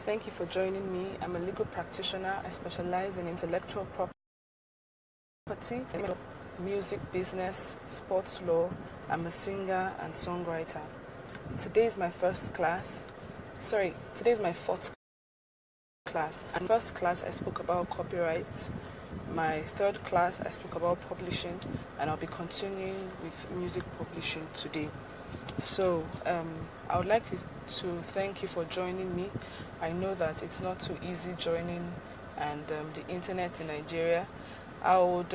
Thank you for joining me. I'm a legal practitioner. I specialize in intellectual property, music business, sports law. I'm a singer and songwriter. Today is my fourth class. And first class I spoke about copyright. My third class I spoke about publishing, and I'll be continuing with music publishing today. So I would like to thank you for joining me. I know that it's not too easy joining and the internet in Nigeria. I would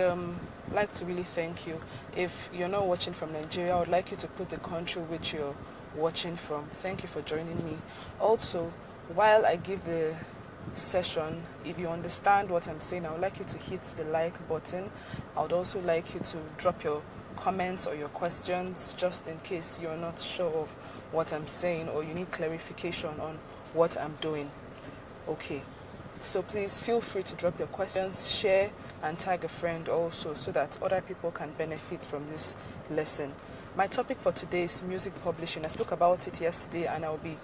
like to really thank you. If you're not watching from Nigeria, I would like you to put the country which you're watching from. Thank you for joining me. Also, while I give the session, if you understand what I'm saying, I would like you to hit the like button. I would also like you to drop your comments or your questions, just in case you're not sure of what I'm saying or you need clarification on what I'm doing. Okay, so please feel free to drop your questions, share and tag a friend also, so that other people can benefit from this lesson. My topic for today is music publishing. I spoke about it yesterday and I'll be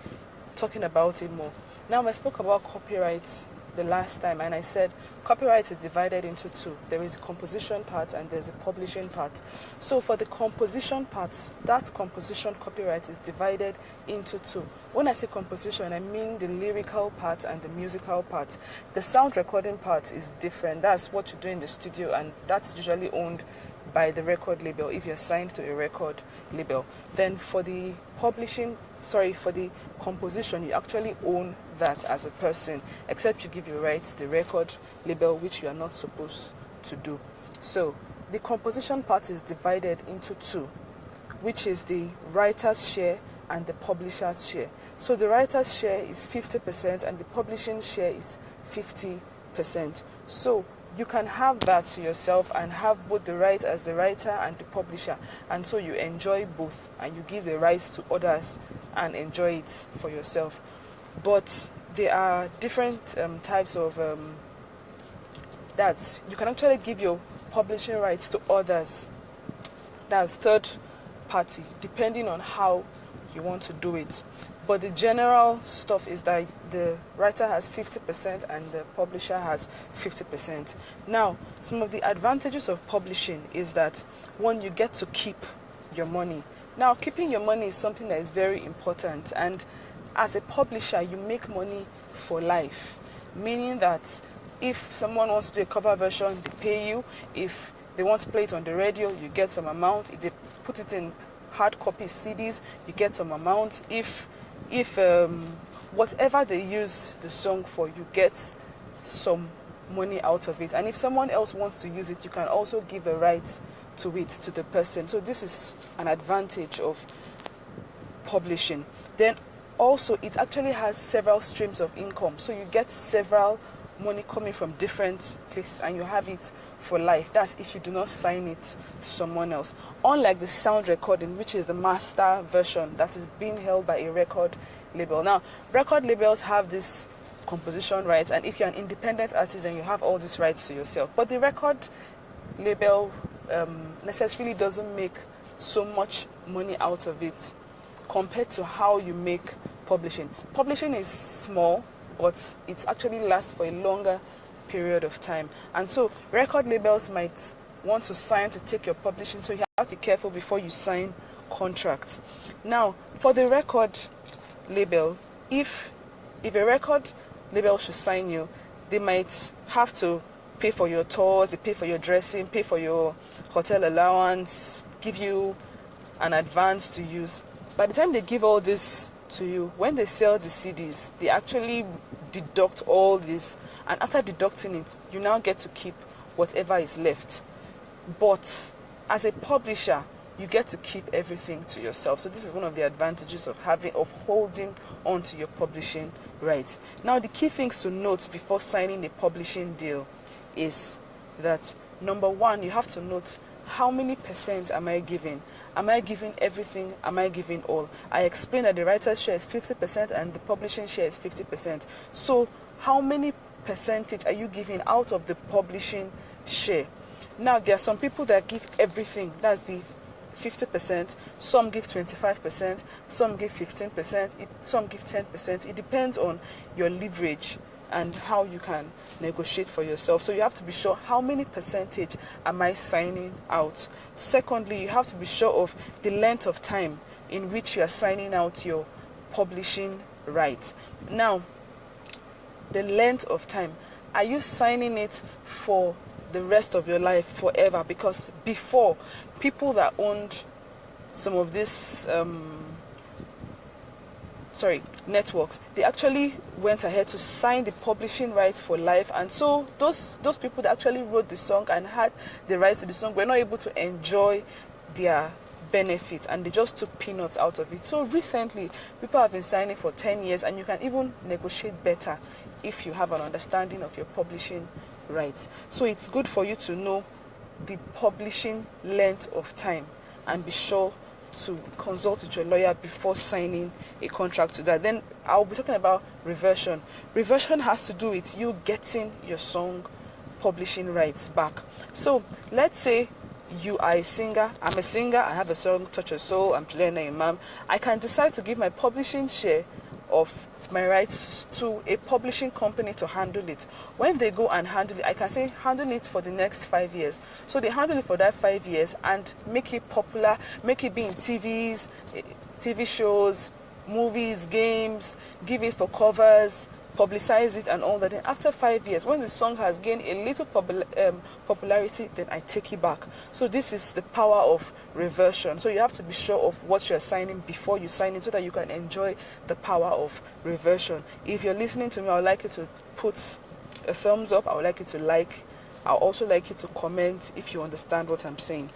talking about it more. Now, I spoke about copyright the last time, and I said copyright is divided into two. There is a composition part and there's a publishing part. So for the composition part, that composition copyright is divided into two. When I say composition, I mean the lyrical part and the musical part. The sound recording part is different. That's what you do in the studio, and that's usually owned by the record label if you're signed to a record label. Then for the composition, you actually own that as a person, except you give your right to the record label, which you are not supposed to do. So the composition part is divided into two, which is the writer's share and the publisher's share. So the writer's share is 50% and the publishing share is 50%. So you can have that to yourself and have both the right as the writer and the publisher, and so you enjoy both and you give the rights to others and enjoy it for yourself. But there are different types of that you can actually give your publishing rights to others. That's third party, depending on how you want to do it. But the general stuff is that the writer has 50% and the publisher has 50%. Now, some of the advantages of publishing is that, one, you get to keep your money. Now, keeping your money is something that is very important, and as a publisher, you make money for life, meaning that if someone wants to do a cover version, they pay you. If they want to play it on the radio, you get some amount. If they put it in hard copy CDs, you get some amount. If whatever they use the song for, you get some money out of it. And if someone else wants to use it, you can also give the rights to it to the person. So this is an advantage of publishing. Then also, it actually has several streams of income. So you get several money coming from different places and you have it for life. That's if you do not sign it to someone else. Unlike the sound recording, which is the master version that is being held by a record label. Now, record labels have this composition rights, and if you're an independent artist, then you have all these rights to yourself. But the record label necessarily doesn't make so much money out of it compared to how you make publishing. Publishing is small, but it actually lasts for a longer period of time. And so record labels might want to sign to take your publishing, so you have to be careful before you sign contracts. Now, for the record label, if a record label should sign you, they might have to pay for your tours, they pay for your dressing, pay for your hotel allowance, give you an advance to use. By the time they give all this to you, when they sell the CDs, they actually deduct all this, and after deducting it, you now get to keep whatever is left. But as a publisher, you get to keep everything to yourself. So this is one of the advantages of holding on to your publishing rights. Now, the key things to note before signing a publishing deal is that, number one, you have to note, how many percent am I giving? Am I giving everything? Am I giving all? I explained that the writer's share is 50% and the publishing share is 50%. So how many percentage are you giving out of the publishing share? Now, there are some people that give everything. That's the 50%, some give 25%, some give 15%, some give 10%. It depends on your leverage and how you can negotiate for yourself. So you have to be sure, how many percentage am I signing out? Secondly, you have to be sure of the length of time in which you are signing out your publishing rights. Now, the length of time. Are you signing it for the rest of your life, forever? Because before, people that owned some of these networks, they actually went ahead to sign the publishing rights for life, and so those people that actually wrote the song and had the rights to the song were not able to enjoy their benefit, and they just took peanuts out of it. So recently, people have been signing for 10 years, and you can even negotiate better if you have an understanding of your publishing rights. So it's good for you to know the publishing length of time, and be sure to consult with your lawyer before signing a contract to that. Then I'll be talking about reversion. Reversion has to do with you getting your song publishing rights back. So let's say you are a singer. I'm a singer. I have a song, Touch Your Soul. I'm Juliana Imam. I can decide to give my publishing share of my rights to a publishing company to handle it. When they go and handle it, I can say handle it for the next 5 years. So they handle it for that 5 years and make it popular, make it be in TV shows, movies, games, give it for covers, publicize it and all that. Then after 5 years, when the song has gained a little popularity, then I take it back. So this is the power of reversion. So you have to be sure of what you're signing before you sign it, so that you can enjoy the power of reversion. If you're listening to me, I would like you to put a thumbs up. I would like you to like. I would also like you to comment if you understand what I'm saying.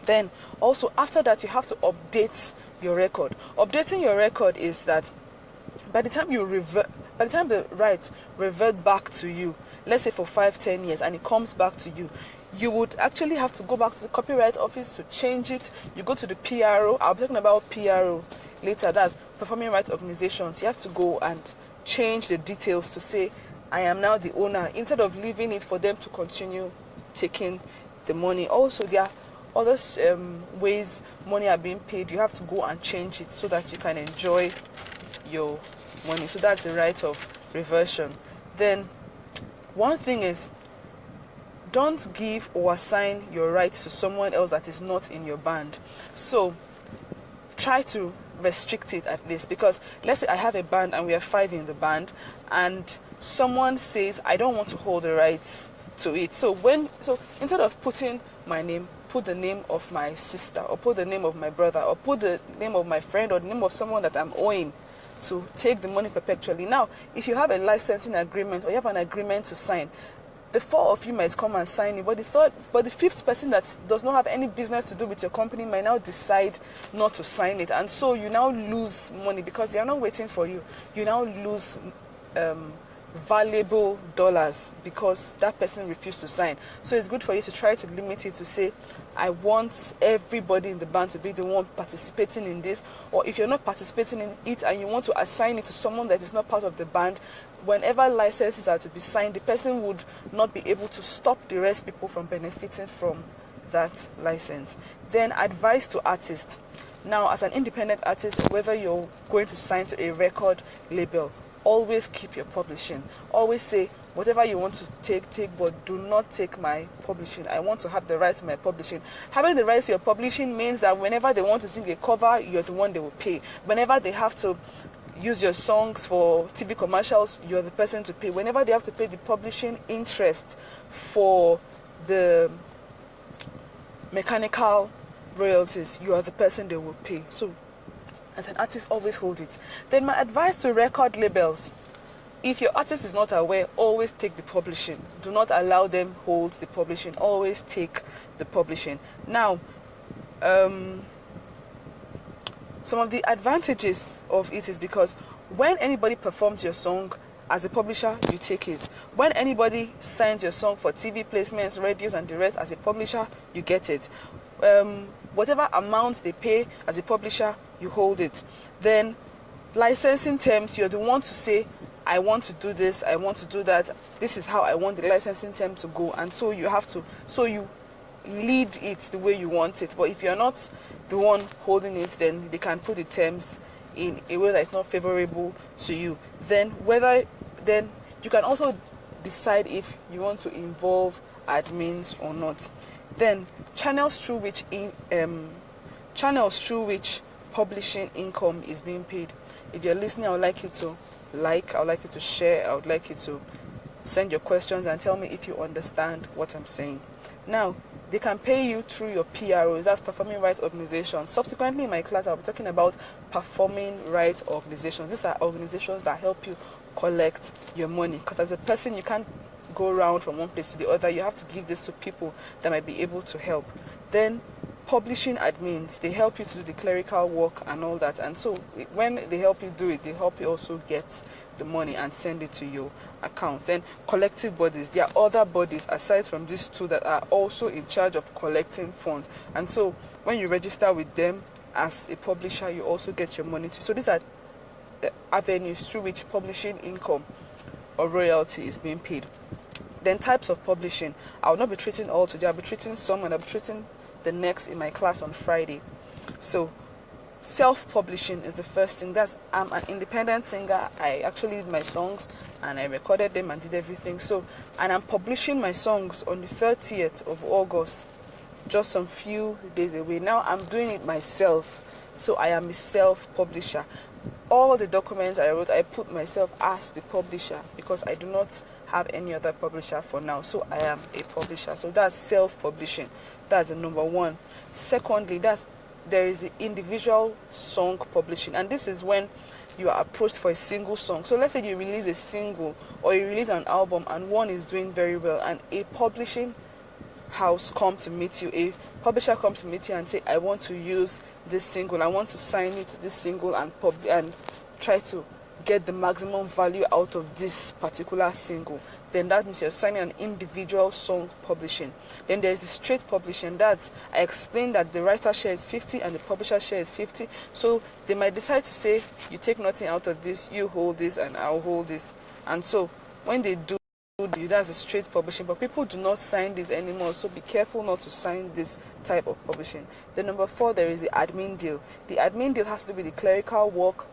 Then also after that, you have to update your record. Updating your record is that by the time the rights revert back to you, let's say for 5-10 years, and it comes back to you, you would actually have to go back to the copyright office to change it. You go to the PRO. I'll be talking about PRO later. That's performing rights organizations. You have to go and change the details to say, I am now the owner, instead of leaving it for them to continue taking the money. Also, there are other ways money are being paid. You have to go and change it so that you can enjoy your money. So that's the right of reversion. Then one thing is, don't give or assign your rights to someone else that is not in your band. So try to restrict it at least, because let's say I have a band and we are 5 in the band, and someone says I don't want to hold the rights to it. So instead of putting my name, put the name of my sister, or put the name of my brother, or put the name of my friend, or the name of someone that I'm owing to take the money perpetually. Now, if you have a licensing agreement or you have an agreement to sign, the 4 of you might come and sign it, but the 5th person that does not have any business to do with your company might now decide not to sign it, and so you now lose money because they are not waiting for you. You now lose valuable dollars because that person refused to sign. So it's good for you to try to limit it, to say, I want everybody in the band to be the one participating in this. Or if you're not participating in it and you want to assign it to someone that is not part of the band, whenever licenses are to be signed, the person would not be able to stop the rest people from benefiting from that license. Then advice to artists. Now, as an independent artist, whether you're going to sign to a record label, always keep your publishing. Always say, whatever you want to take, but do not take my publishing. I want to have the rights to my publishing. Having the rights to your publishing means that whenever they want to sing a cover, you're the one they will pay. Whenever they have to use your songs for TV commercials, you're the person to pay. Whenever they have to pay the publishing interest for the mechanical royalties, you are the person they will pay. So as an artist, always hold it. Then my advice to record labels: if your artist is not aware, always take the publishing. Do not allow them hold the publishing. Always take the publishing. Now, some of the advantages of it is because when anybody performs your song, as a publisher, you take it. When anybody signs your song for TV placements, radios and the rest, as a publisher, you get it. Whatever amount they pay as a publisher, you hold it. Then licensing terms, you're the one to say, I want to do this, I want to do that, this is how I want the licensing term to go. And so you have to, lead it the way you want it. But if you're not the one holding it, then they can put the terms in a way that is not favorable to you. Then you can also decide if you want to involve admins or not. Then channels through which publishing income is being paid. If you're listening, I would like you to I would like you to share, I would like you to send your questions and tell me if you understand what I'm saying. Now, they can pay you through your PROs, that's performing rights organizations. Subsequently in my class, I'll be talking about performing rights organizations. These are organizations that help you collect your money, because as a person, you can't go around from one place to the other. You have to give this to people that might be able to help. Then publishing admins, they help you to do the clerical work and all that, and so when they help you do it, they help you also get the money and send it to your account. Then collective bodies, there are other bodies aside from these two that are also in charge of collecting funds, and so when you register with them as a publisher, you also get your money too. So these are the avenues through which publishing income or royalty is being paid. Then types of publishing, I will not be treating all today. I'll be treating some, and I'll be treating the next in my class on Friday. So self-publishing is the first thing. That's, I'm an independent singer. I actually did my songs and I recorded them and did everything. So, and I'm publishing my songs on the 30th of August, just some few days away. Now I'm doing it myself. So I am a self-publisher. All the documents I wrote, I put myself as the publisher because I do not have any other publisher for now. So I am a publisher. So that's self-publishing. That's the number one. Secondly, there is the individual song publishing, and this is when you are approached for a single song. So let's say you release a single or you release an album and one is doing very well, and a publishing house come to meet you, a publisher comes to meet you and say, I want to use this single, I want to sign you to this single and try to get the maximum value out of this particular single. Then that means you're signing an individual song publishing. Then there's the straight publishing. That's, I explained that the writer share is 50 and the publisher share is 50. So they might decide to say, you take nothing out of this, you hold this and I'll hold this. And so when they do, that's a straight publishing, but people do not sign this anymore, so be careful not to sign this type of publishing. Then number 4, there is the admin deal. The admin deal has to do with the clerical work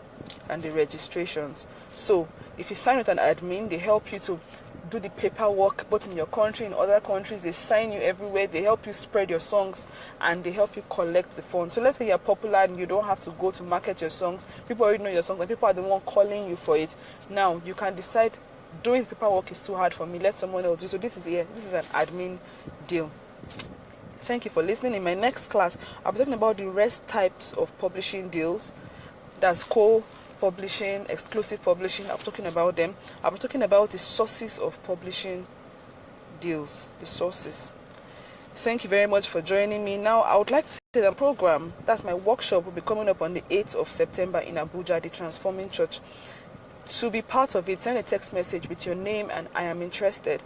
and the registrations. So if you sign with an admin, they help you to do the paperwork both in your country, in other countries. They sign you everywhere, they help you spread your songs, and they help you collect the funds. So let's say you're popular and you don't have to go to market your songs, people already know your songs and people are the one calling you for it. Now you can decide, doing paperwork is too hard for me, let someone else do. So this is an admin deal. Thank you for listening. In my next class, I'll be talking about the rest types of publishing deals. That's co-publishing, exclusive publishing. I'm talking about them. I'm talking about the sources of publishing deals, the sources. Thank you very much for joining me. Now, I would like to say the program, that's my workshop, will be coming up on the 8th of September in Abuja, the Transforming Church. To be part of it, send a text message with your name and I am interested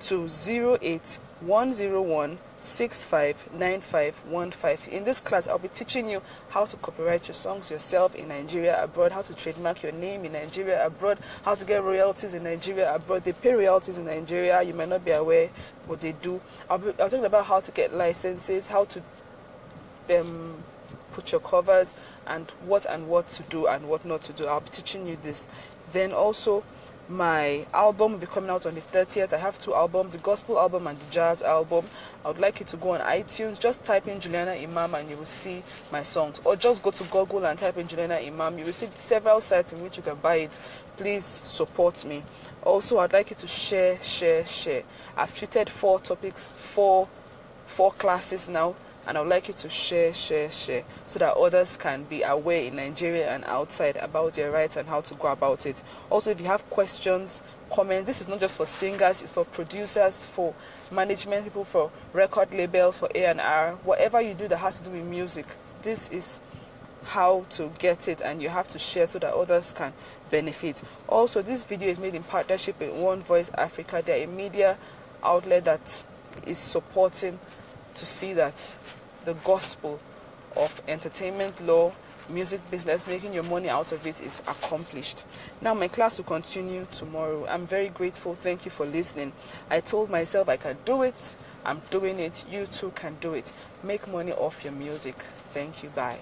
to 08101659515. In this class, I'll be teaching you how to copyright your songs yourself in Nigeria abroad, how to trademark your name in Nigeria abroad, how to get royalties in Nigeria abroad. They pay royalties in Nigeria. You might not be aware, but they do. I'll talk about how to get licenses, how to put your covers, and what to do and what not to do. I'll be teaching you this. Then also, my album will be coming out on the 30th. I have 2 albums, the gospel album and the jazz album. I would like you to go on iTunes, just type in Juliana Imam and you will see my songs. Or just go to Google and type in Juliana Imam. You will see several sites in which you can buy it. Please support me. Also, I'd like you to share. I've treated 4 topics, 4 classes now. And I would like you to share so that others can be aware in Nigeria and outside about their rights and how to go about it. Also, if you have questions, comments, this is not just for singers, it's for producers, for management people, for record labels, for A&R, whatever you do that has to do with music. This is how to get it, and you have to share so that others can benefit. Also, this video is made in partnership with One Voice Africa. They're a media outlet that is supporting to see that the gospel of entertainment law, music business, making your money out of it, is accomplished. Now my class will continue tomorrow. I'm very grateful. Thank you for listening. I told myself I can do it. I'm doing it, you too can do it. Make money off your music. Thank you. Bye.